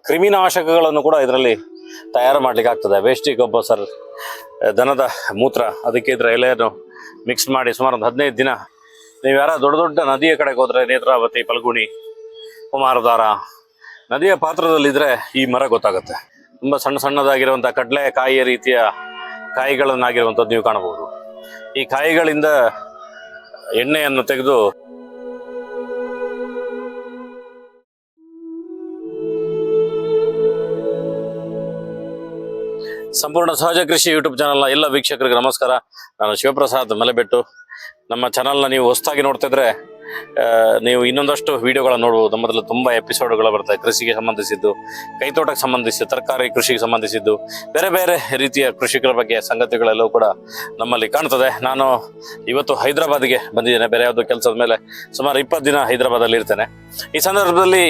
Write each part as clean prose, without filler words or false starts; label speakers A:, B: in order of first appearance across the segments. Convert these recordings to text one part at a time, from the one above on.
A: ಕ್ರಿಮಿನಾಶಕಗಳನ್ನು ಕೂಡ ಇದರಲ್ಲಿ ತಯಾರು ಮಾಡ್ಲಿಕ್ಕೆ ಆಗ್ತದೆ. ವೇಸ್ಟಿ ಗೊಬ್ಬರ ಸರ್, ದನದ ಮೂತ್ರ, ಅದಕ್ಕೆ ಇದರ ಎಲೆಯನ್ನು ಮಿಕ್ಸ್ ಮಾಡಿ ಸುಮಾರು ಒಂದು 15 ದಿನ ನೀವು ಯಾರ ದೊಡ್ಡ ದೊಡ್ಡ ನದಿಯ ಕಡೆಗೆ ಹೋದ್ರೆ, ನೇತ್ರಾವತಿ, ಫಲ್ಗುಣಿ, ಕುಮಾರಧಾರ ನದಿಯ ಪಾತ್ರದಲ್ಲಿದ್ದರೆ ಈ ಮರ ಗೊತ್ತಾಗುತ್ತೆ. ತುಂಬ ಸಣ್ಣ ಸಣ್ಣದಾಗಿರುವಂಥ ಕಡಲೆ ಕಾಯಿಯ ರೀತಿಯ ಕಾಯಿಗಳನ್ನಾಗಿರುವಂಥದ್ದು ನೀವು ಕಾಣಬಹುದು. ಈ ಕಾಯಿಗಳಿಂದ ಎಣ್ಣೆಯನ್ನು ತೆಗೆದು ಸಂಪೂರ್ಣ ಸಹಜ ಕೃಷಿ ಯೂಟ್ಯೂಬ್ ಚಾನಲ್ನ ಎಲ್ಲ ವೀಕ್ಷಕರಿಗೆ ನಮಸ್ಕಾರ. ನಾನು ಶಿವಪ್ರಸಾದ್ ಮಲೆಬೆಟ್ಟು. ನಮ್ಮ ಚಾನಲ್ನ ನೀವು ಹೊಸದಾಗಿ ನೋಡ್ತಾ ಇದ್ರೆ ನೀವು ಇನ್ನೊಂದಷ್ಟು ವಿಡಿಯೋಗಳನ್ನು ನೋಡ್ಬೋದು. ನಮ್ಮದ್ರಲ್ಲಿ ತುಂಬ ಎಪಿಸೋಡ್ಗಳು ಬರ್ತವೆ, ಕೃಷಿಗೆ ಸಂಬಂಧಿಸಿದ್ದು, ಕೈತೋಟಕ್ಕೆ ಸಂಬಂಧಿಸಿದ್ದು, ತರಕಾರಿ ಕೃಷಿಗೆ ಸಂಬಂಧಿಸಿದ್ದು, ಬೇರೆ ಬೇರೆ ರೀತಿಯ ಕೃಷಿಕರ ಬಗ್ಗೆ ಸಂಗತಿಗಳೆಲ್ಲವೂ ಕೂಡ ನಮ್ಮಲ್ಲಿ ಕಾಣ್ತದೆ. ನಾನು ಇವತ್ತು ಹೈದರಾಬಾದ್ಗೆ ಬಂದಿದ್ದೇನೆ, ಬೇರೆ ಯಾವುದೋ ಕೆಲಸದ ಮೇಲೆ. ಸುಮಾರು 20 ದಿನ ಹೈದರಾಬಾದಲ್ಲಿ ಇರ್ತೇನೆ. ಈ ಸಂದರ್ಭದಲ್ಲಿ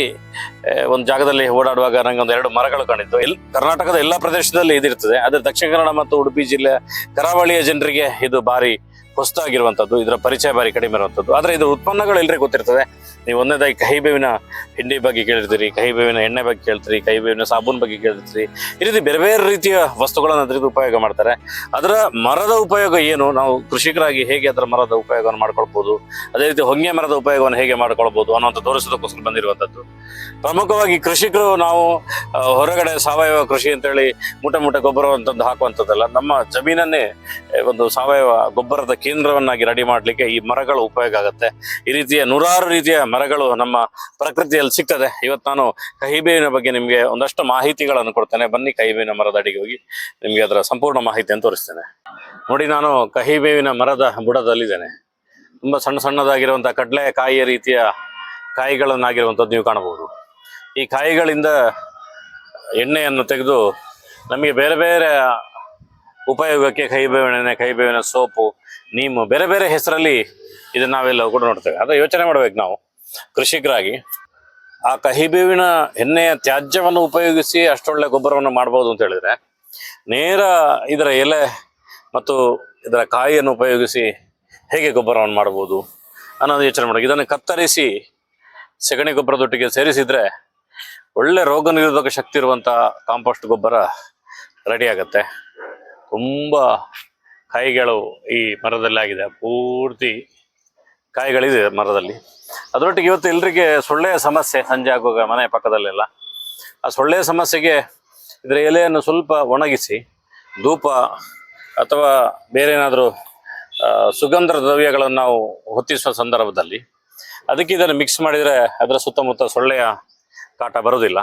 A: ಒಂದು ಜಾಗದಲ್ಲಿ ಓಡಾಡುವಾಗ ನನಗೆ ಒಂದು 2 ಮರಗಳು ಕಾಣಿತ್ತು. ಕರ್ನಾಟಕದ ಎಲ್ಲ ಪ್ರದೇಶದಲ್ಲಿ ಇದಿರ್ತದೆ, ಆದರೆ ದಕ್ಷಿಣ ಕನ್ನಡ ಮತ್ತು ಉಡುಪಿ ಜಿಲ್ಲೆಯ ಕರಾವಳಿಯ ಜನರಿಗೆ ಇದು ಭಾರಿ ಹೊಸದಾಗಿರುವಂಥದ್ದು, ಇದರ ಪರಿಚಯ ಭಾರಿ ಕಡಿಮೆ ಇರುವಂಥದ್ದು. ಆದರೆ ಇದು ಉತ್ಪನ್ನಗಳು ಎಲ್ಲರಿಗೂ ಗೊತ್ತಿರ್ತದೆ. ನೀವು ಒಂದನೇದಾಗಿ ಕಹಿಬೇವಿನ ಹಿಂಡಿ ಬಗ್ಗೆ ಕೇಳಿರ್ತೀರಿ, ಕಹಿಬೇವಿನ ಎಣ್ಣೆ ಬಗ್ಗೆ ಕೇಳ್ತೀರಿ, ಕಹಿಬೇವಿನ ಸಾಬೂನ್ ಬಗ್ಗೆ ಕೇಳಿರ್ತೀರಿ. ಈ ರೀತಿ ಬೇರೆ ಬೇರೆ ರೀತಿಯ ವಸ್ತುಗಳನ್ನು ಅದರಿಂದ ಉಪಯೋಗ ಮಾಡ್ತಾರೆ. ಅದರ ಮರದ ಉಪಯೋಗ ಏನು, ನಾವು ಕೃಷಿಕರಾಗಿ ಹೇಗೆ ಅದರ ಮರದ ಉಪಯೋಗವನ್ನು ಮಾಡ್ಕೊಳ್ಬೋದು, ಅದೇ ರೀತಿ ಹೊಂಗೆ ಮರದ ಉಪಯೋಗವನ್ನು ಹೇಗೆ ಮಾಡ್ಕೊಳ್ಬೋದು ಅನ್ನೋಂಥ ತೋರಿಸೋದಕ್ಕೋಸ್ಕರ ಬಂದಿರುವಂಥದ್ದು. ಪ್ರಮುಖವಾಗಿ ಕೃಷಿಕರು ನಾವು ಹೊರಗಡೆ ಸಾವಯವ ಕೃಷಿ ಅಂತೇಳಿ ಮೂಟೆ ಗೊಬ್ಬರವಂಥದ್ದು ಹಾಕುವಂಥದ್ದಲ್ಲ. ನಮ್ಮ ಜಮೀನನ್ನೇ ಒಂದು ಸಾವಯವ ಗೊಬ್ಬರದ ಕೇಂದ್ರವನ್ನಾಗಿ ರೆಡಿ ಮಾಡಲಿಕ್ಕೆ ಈ ಮರಗಳು ಉಪಯೋಗ ಆಗುತ್ತೆ. ಈ ರೀತಿಯ 100 ರೀತಿಯ ಮರಗಳು ನಮ್ಮ ಪ್ರಕೃತಿಯಲ್ಲಿ ಸಿಗ್ತದೆ. ಇವತ್ತು ನಾನು ಕಹಿಬೇವಿನ ಬಗ್ಗೆ ನಿಮಗೆ ಒಂದಷ್ಟು ಮಾಹಿತಿಗಳನ್ನು ಕೊಡ್ತೇನೆ. ಬನ್ನಿ, ಕಹಿಬೇವಿನ ಮರದ ಅಡಿಗೆ ಹೋಗಿ ನಿಮಗೆ ಅದರ ಸಂಪೂರ್ಣ ಮಾಹಿತಿಯನ್ನು ತೋರಿಸ್ತೇನೆ. ನೋಡಿ, ನಾನು ಕಹಿಬೇವಿನ ಮರದ ಬುಡದಲ್ಲಿದ್ದೇನೆ. ತುಂಬ ಸಣ್ಣ ಸಣ್ಣದಾಗಿರುವಂಥ ಕಡಲೆ ಕಾಯಿಯ ರೀತಿಯ ಕಾಯಿಗಳನ್ನಾಗಿರುವಂಥದ್ದು ನೀವು ಕಾಣಬಹುದು. ಈ ಕಾಯಿಗಳಿಂದ ಎಣ್ಣೆಯನ್ನು ತೆಗೆದು ನಮಗೆ ಬೇರೆ ಬೇರೆ ಉಪಯೋಗಕ್ಕೆ ಕಹಿಬೇವಿನ ಎಣ್ಣೆ, ಕಹಿಬೇವಿನ ಸೋಪು, ನೀಮು, ಬೇರೆ ಬೇರೆ ಹೆಸರಲ್ಲಿ ಇದನ್ನು ನಾವೆಲ್ಲ ಕೂಡ ನೋಡ್ತೇವೆ. ಅದೇ ಯೋಚನೆ ಮಾಡ್ಬೇಕು ನಾವು ಕೃಷಿಕರಾಗಿ. ಆ ಕಹಿಬೇವಿನ ಎಣ್ಣೆಯ ತ್ಯಾಜ್ಯವನ್ನು ಉಪಯೋಗಿಸಿ ಅಷ್ಟೊಳ್ಳೆ ಗೊಬ್ಬರವನ್ನು ಮಾಡ್ಬೋದು ಅಂತ ಹೇಳಿದ್ರೆ, ನೇರ ಇದರ ಎಲೆ ಮತ್ತು ಇದರ ಕಾಯಿಯನ್ನು ಉಪಯೋಗಿಸಿ ಹೇಗೆ ಗೊಬ್ಬರವನ್ನು ಮಾಡ್ಬೋದು ಅನ್ನೋದು ಯೋಚನೆ ಮಾಡಬೇಕು. ಇದನ್ನು ಕತ್ತರಿಸಿ ಸಗಣಿ ಗೊಬ್ಬರದೊಟ್ಟಿಗೆ ಸೇರಿಸಿದರೆ ಒಳ್ಳೆ ರೋಗ ನಿರೋಧಕ ಶಕ್ತಿ ಇರುವಂಥ ಕಾಂಪೋಸ್ಟ್ ಗೊಬ್ಬರ ರೆಡಿ ಆಗುತ್ತೆ. ತುಂಬ ಕಾಯಿಗಳು ಈ ಮರದಲ್ಲಿ ಆಗಿದೆ, ಪೂರ್ತಿ ಕಾಯಿಗಳಿದೆ ಮರದಲ್ಲಿ. ಅದರೊಟ್ಟಿಗೆ ಇವತ್ತು ಎಲ್ರಿಗೆ ಸೊಳ್ಳೆಯ ಸಮಸ್ಯೆ, ಸಂಜೆ ಆಗುವಾಗ ಮನೆ ಪಕ್ಕದಲ್ಲೆಲ್ಲ ಆ ಸೊಳ್ಳೆಯ ಸಮಸ್ಯೆಗೆ ಇದರ ಎಲೆಯನ್ನು ಸ್ವಲ್ಪ ಒಣಗಿಸಿ ಧೂಪ ಅಥವಾ ಬೇರೆ ಏನಾದರೂ ಸುಗಂಧ ದ್ರವ್ಯಗಳನ್ನು ನಾವು ಹೊತ್ತಿಸುವ ಸಂದರ್ಭದಲ್ಲಿ ಅದಕ್ಕೆ ಇದನ್ನು ಮಿಕ್ಸ್ ಮಾಡಿದರೆ ಅದರ ಸುತ್ತಮುತ್ತ ಸೊಳ್ಳೆಯ ಕಾಟ ಬರೋದಿಲ್ಲ.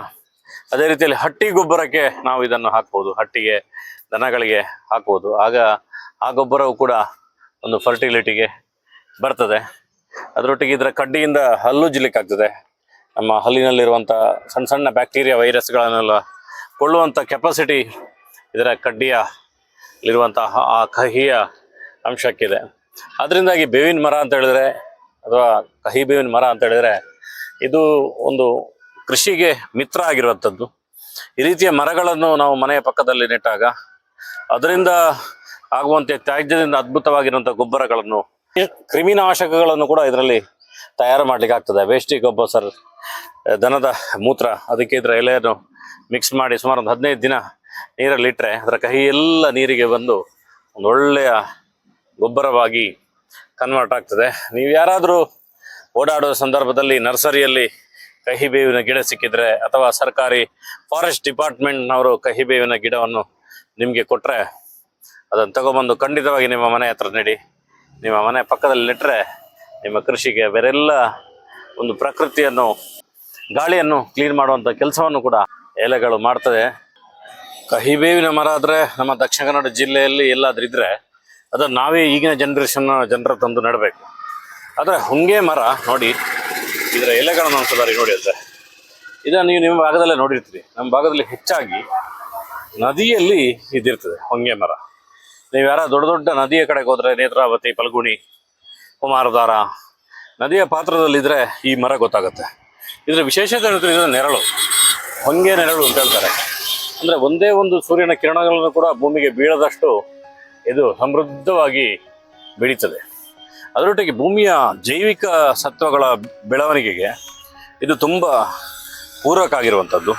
A: ಅದೇ ರೀತಿಯಲ್ಲಿ ಹಟ್ಟಿ ಗೊಬ್ಬರಕ್ಕೆ ನಾವು ಇದನ್ನು ಹಾಕ್ಬೋದು, ಹಟ್ಟಿಗೆ ದನಗಳಿಗೆ ಹಾಕ್ಬೋದು. ಆಗ ಆ ಗೊಬ್ಬರವು ಕೂಡ ಒಂದು ಫರ್ಟಿಲಿಟಿಗೆ ಬರ್ತದೆ. ಅದರೊಟ್ಟಿಗೆ ಇದರ ಕಡ್ಡಿಯಿಂದ ಹಲ್ಲುಜ್ಜಲಿಕ್ಕಾಗ್ತದೆ. ನಮ್ಮ ಹಲ್ಲಿನಲ್ಲಿರುವಂಥ ಸಣ್ಣ ಸಣ್ಣ ಬ್ಯಾಕ್ಟೀರಿಯಾ, ವೈರಸ್ಗಳನ್ನೆಲ್ಲ ಕೊಳ್ಳುವಂಥ ಕೆಪಾಸಿಟಿ ಇದರ ಕಡ್ಡಿಯಲ್ಲಿರುವಂತಹ ಆ ಕಹಿಯ ಅಂಶಕ್ಕಿದೆ. ಅದರಿಂದಾಗಿ ಬೇವಿನ ಮರ ಅಂತ ಹೇಳಿದ್ರೆ, ಅಥವಾ ಕಹಿಬೇವಿನ ಮರ ಅಂತ ಹೇಳಿದ್ರೆ, ಇದು ಒಂದು ಕೃಷಿಗೆ ಮಿತ್ರ ಆಗಿರುವಂಥದ್ದು. ಈ ರೀತಿಯ ಮರಗಳನ್ನು ನಾವು ಮನೆಯ ಪಕ್ಕದಲ್ಲಿ ನೆಟ್ಟಾಗ ಅದರಿಂದ ಆಗುವಂಥ ತ್ಯಾಜ್ಯದಿಂದ ಅದ್ಭುತವಾಗಿರುವಂಥ ಗೊಬ್ಬರಗಳನ್ನು, ಕ್ರಿಮಿನಾಶಕಗಳನ್ನು ಕೂಡ ಇದರಲ್ಲಿ ತಯಾರು ಮಾಡ್ಲಿಕ್ಕೆ ಆಗ್ತದೆ. ವೇಸ್ಟಿ ಗೊಬ್ಬರ ಸರ್, ದನದ ಮೂತ್ರ, ಅದಕ್ಕೆ ಇದರ ಎಲೆಯನ್ನು ಮಿಕ್ಸ್ ಮಾಡಿ ಸುಮಾರು ಒಂದು 15 ದಿನ ನೀರಲ್ಲಿಟ್ಟರೆ ಅದರ ಕಹಿ ಎಲ್ಲ ನೀರಿಗೆ ಬಂದು ಒಂದು ಒಳ್ಳೆಯ ಗೊಬ್ಬರವಾಗಿ ಕನ್ವರ್ಟ್ ಆಗ್ತದೆ. ನೀವು ಯಾರಾದರೂ ಓಡಾಡುವ ಸಂದರ್ಭದಲ್ಲಿ ನರ್ಸರಿಯಲ್ಲಿ ಕಹಿಬೇವಿನ ಗಿಡ ಸಿಕ್ಕಿದ್ರೆ, ಅಥವಾ ಸರ್ಕಾರಿ ಫಾರೆಸ್ಟ್ ಡಿಪಾರ್ಟ್ಮೆಂಟ್ನವರು ಕಹಿಬೇವಿನ ಗಿಡವನ್ನು ನಿಮಗೆ ಕೊಟ್ಟರೆ ಅದನ್ನು ತಗೊಬಂದು ಖಂಡಿತವಾಗಿ ನಿಮ್ಮ ಮನೆ ಹತ್ರ ನೆಡಿ. ನಿಮ್ಮ ಮನೆ ಪಕ್ಕದಲ್ಲಿ ನೆಟ್ಟರೆ ನಿಮ್ಮ ಕೃಷಿಗೆ ಬೇರೆಲ್ಲ ಒಂದು ಪ್ರಕೃತಿಯನ್ನು, ಗಾಳಿಯನ್ನು ಕ್ಲೀನ್ ಮಾಡುವಂಥ ಕೆಲಸವನ್ನು ಕೂಡ ಎಲೆಗಳು ಮಾಡ್ತದೆ. ಕಹಿಬೇವಿನ ಮರ ಆದರೆ ನಮ್ಮ ದಕ್ಷಿಣ ಕನ್ನಡ ಜಿಲ್ಲೆಯಲ್ಲಿ ಎಲ್ಲಾದ್ರೂ ಇದ್ದರೆ ಅದನ್ನು ನಾವೇ ಈಗಿನ ಜನರ ತಂದು ನೆಡಬೇಕು. ಆದರೆ ಹೊಂಗೆ ಮರ ನೋಡಿ, ಇದರ ಎಲೆಗಳನ್ನು ಒಂದ್ಸಲ ನೋಡಿ. ಅಂದರೆ ಇದನ್ನು ನೀವು ನಿಮ್ಮ ಭಾಗದಲ್ಲೇ ನೋಡಿರ್ತೀರಿ. ನಮ್ಮ ಭಾಗದಲ್ಲಿ ಹೆಚ್ಚಾಗಿ ನದಿಯಲ್ಲಿ ಇದಿರ್ತದೆ ಹೊಂಗೆ ಮರ. ನೀವು ಯಾರ ದೊಡ್ಡ ದೊಡ್ಡ ನದಿಯ ಕಡೆಗೆ ಹೋದರೆ, ನೇತ್ರಾವತಿ, ಫಲ್ಗುಣಿ, ಕುಮಾರಧಾರ ನದಿಯ ಪಾತ್ರದಲ್ಲಿದ್ದರೆ ಈ ಮರ ಗೊತ್ತಾಗುತ್ತೆ. ಇದರ ವಿಶೇಷತೆ ಏನಂದ್ರೆ, ಇದರ ನೆರಳು, ಹೊಂಗೆ ನೆರಳು ಅಂತ ಹೇಳ್ತಾರೆ. ಅಂದರೆ ಒಂದೇ ಒಂದು ಸೂರ್ಯನ ಕಿರಣಗಳನ್ನು ಕೂಡ ಭೂಮಿಗೆ ಬೀಳದಷ್ಟು ಇದು ಸಮೃದ್ಧವಾಗಿ ಬೆಳೀತದೆ. ಅದರೊಟ್ಟಿಗೆ ಭೂಮಿಯ ಜೈವಿಕ ಸತ್ವಗಳ ಬೆಳವಣಿಗೆಗೆ ಇದು ತುಂಬ ಪೂರಕ ಆಗಿರುವಂಥದ್ದು.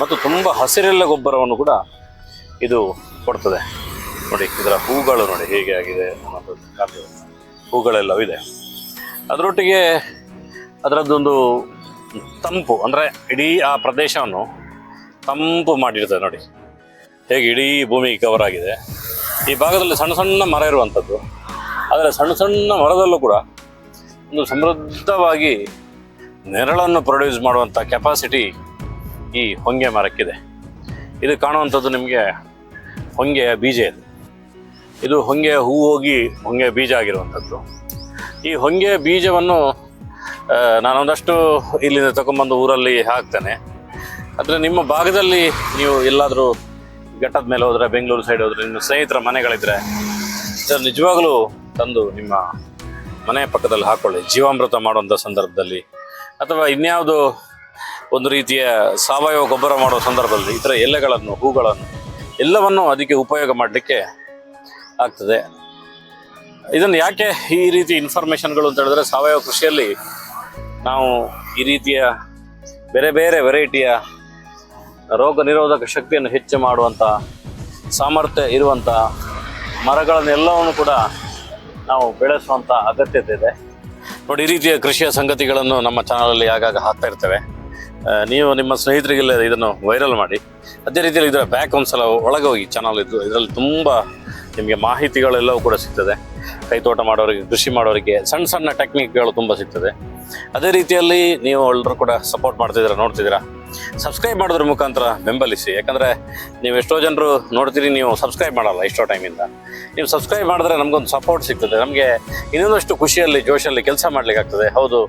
A: ಮತ್ತು ತುಂಬ ಹಸಿರೆಲ್ಲ ಗೊಬ್ಬರವನ್ನು ಕೂಡ ಇದು ಕೊಡ್ತದೆ. ನೋಡಿ ಇದರ ಹೂಗಳು ನೋಡಿ ಹೇಗೆ ಆಗಿದೆ ಅನ್ನೋದು ಕಾಣ್ತದೆ. ಹೂಗಳೆಲ್ಲವೂ ಇದೆ. ಅದರೊಟ್ಟಿಗೆ ಅದರದ್ದೊಂದು ತಂಪು ಅಂದರೆ ಇಡೀ ಆ ಪ್ರದೇಶವನ್ನು ತಂಪು ಮಾಡಿರ್ತದೆ. ನೋಡಿ ಹೇಗೆ ಇಡೀ ಭೂಮಿ ಕವರ್ ಆಗಿದೆ. ಈ ಭಾಗದಲ್ಲಿ ಸಣ್ಣ ಸಣ್ಣ ಮರ ಇರುವಂಥದ್ದು, ಆದರೆ ಸಣ್ಣ ಸಣ್ಣ ಮರದಲ್ಲೂ ಕೂಡ ಒಂದು ಸಮೃದ್ಧವಾಗಿ ನೆರಳನ್ನು ಪ್ರೊಡ್ಯೂಸ್ ಮಾಡುವಂಥ ಕೆಪಾಸಿಟಿ ಈ ಹೊಂಗೆ ಮರಕ್ಕಿದೆ. ಇದು ಕಾಣುವಂಥದ್ದು ನಿಮಗೆ ಹೊಂಗೆಯ ಬೀಜ. ಇದು ಹೊಂಗೆಯ ಹೂ ಹೋಗಿ ಹೊಂಗೆಯ ಬೀಜ ಆಗಿರುವಂಥದ್ದು. ಈ ಹೊಂಗೆಯ ಬೀಜವನ್ನು ನಾನೊಂದಷ್ಟು ಇಲ್ಲಿಂದ ತಗೊಂಬಂದು ಊರಲ್ಲಿ ಹಾಕ್ತೇನೆ. ಆದರೆ ನಿಮ್ಮ ಭಾಗದಲ್ಲಿ ನೀವು ಎಲ್ಲಾದರೂ ಘಟ್ಟದ ಮೇಲೆ ಹೋದರೆ, ಬೆಂಗಳೂರು ಸೈಡ್ ಹೋದರೆ, ನಿಮ್ಮ ಸ್ನೇಹಿತರ ಮನೆಗಳಿದ್ರೆ ಇದನ್ನು ನಿಜವಾಗಲೂ ತಂದು ನಿಮ್ಮ ಮನೆಯ ಪಕ್ಕದಲ್ಲಿ ಹಾಕ್ಕೊಳ್ಳಿ. ಜೀವಾಮೃತ ಮಾಡುವಂಥ ಸಂದರ್ಭದಲ್ಲಿ ಅಥವಾ ಇನ್ಯಾವುದೋ ಒಂದು ರೀತಿಯ ಸಾವಯವ ಗೊಬ್ಬರ ಮಾಡುವ ಸಂದರ್ಭದಲ್ಲಿ ಈ ಥರ ಎಲೆಗಳನ್ನು, ಹೂಗಳನ್ನು ಎಲ್ಲವನ್ನು ಅದಕ್ಕೆ ಉಪಯೋಗ ಮಾಡಲಿಕ್ಕೆ ಆಗ್ತದೆ. ಇದನ್ನು ಯಾಕೆ ಈ ರೀತಿ ಇನ್ಫಾರ್ಮೇಷನ್ಗಳು ಅಂತ ಹೇಳಿದ್ರೆ, ಸಾವಯವ ಕೃಷಿಯಲ್ಲಿ ನಾವು ಈ ರೀತಿಯ ಬೇರೆ ಬೇರೆ ವೆರೈಟಿಯ ರೋಗ ನಿರೋಧಕ ಶಕ್ತಿಯನ್ನು ಹೆಚ್ಚು ಮಾಡುವಂಥ ಸಾಮರ್ಥ್ಯ ಇರುವಂಥ ಮರಗಳನ್ನೆಲ್ಲವನ್ನು ಕೂಡ ನಾವು ಬೆಳೆಸುವಂಥ ಅಗತ್ಯತೆ ಇದೆ. ನೋಡಿ, ಈ ರೀತಿಯ ಕೃಷಿಯ ಸಂಗತಿಗಳನ್ನು ನಮ್ಮ ಚಾನಲಲ್ಲಿ ಆಗಾಗ ಹಾಕ್ತಾ ಇರ್ತೇವೆ. ನೀವು ನಿಮ್ಮ ಸ್ನೇಹಿತರಿಗೆಲ್ಲ ಇದನ್ನು ವೈರಲ್ ಮಾಡಿ. ಅದೇ ರೀತಿಯಲ್ಲಿ ಇದರ ಬ್ಯಾಕ್ ಒಂದ್ಸಲ ಒಳಗೆ ಹೋಗಿ ಚಾನಲ್ ಇದ್ದು, ಇದರಲ್ಲಿ ತುಂಬ ನಿಮಗೆ ಮಾಹಿತಿಗಳೆಲ್ಲವೂ ಕೂಡ ಸಿಗ್ತದೆ. ಕೈತೋಟ ಮಾಡೋರಿಗೆ, ಕೃಷಿ ಮಾಡೋರಿಗೆ ಸಣ್ಣ ಸಣ್ಣ ಟೆಕ್ನಿಕ್ಗಳು ತುಂಬ ಸಿಗ್ತದೆ. ಅದೇ ರೀತಿಯಲ್ಲಿ ನೀವು ಎಲ್ಲರೂ ಕೂಡ ಸಪೋರ್ಟ್ ಮಾಡ್ತಿದ್ದೀರಾ, ನೋಡ್ತಿದ್ದೀರಾ. ಸಬ್ಸ್ಕ್ರೈಬ್ ಮಾಡೋದ್ರ ಮುಖಾಂತರ ಬೆಂಬಲಿಸಿ. ಯಾಕಂದರೆ ನೀವು ಎಷ್ಟೋ ಜನರು ನೋಡ್ತೀರಿ, ನೀವು ಸಬ್ಸ್ಕ್ರೈಬ್ ಮಾಡಲ್ಲ ಎಷ್ಟೋ ಟೈಮಿಂದ. ನೀವು ಸಬ್ಸ್ಕ್ರೈಬ್ ಮಾಡಿದ್ರೆ ನಮಗೊಂದು ಸಪೋರ್ಟ್ ಸಿಗ್ತದೆ, ನಮಗೆ ಇನ್ನೊಂದಷ್ಟು ಖುಷಿಯಲ್ಲಿ ಜೋಶಲ್ಲಿ ಕೆಲಸ ಮಾಡ್ಲಿಕ್ಕೆ ಆಗ್ತದೆ. ಹೌದು,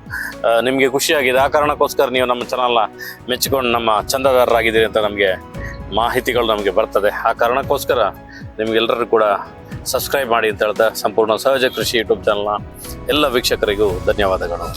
A: ನಿಮಗೆ ಖುಷಿಯಾಗಿದೆ, ಆ ಕಾರಣಕ್ಕೋಸ್ಕರ ನೀವು ನಮ್ಮ ಚಾನಲ್ನ ಮೆಚ್ಚಿಕೊಂಡು ನಮ್ಮ ಚಂದಾದಾರರಾಗಿದ್ದೀರಿ ಅಂತ ನಮಗೆ ಮಾಹಿತಿಗಳು ನಮಗೆ ಬರ್ತದೆ. ಆ ಕಾರಣಕ್ಕೋಸ್ಕರ ನಿಮಗೆಲ್ಲರೂ ಕೂಡ ಸಬ್ಸ್ಕ್ರೈಬ್ ಮಾಡಿ ಅಂತ ಹೇಳ್ತಾ ಸಂಪೂರ್ಣ ಸಹಜ ಕೃಷಿ ಯೂಟ್ಯೂಬ್ ಚಾನಲ್ನ ಎಲ್ಲ ವೀಕ್ಷಕರಿಗೂ ಧನ್ಯವಾದಗಳು.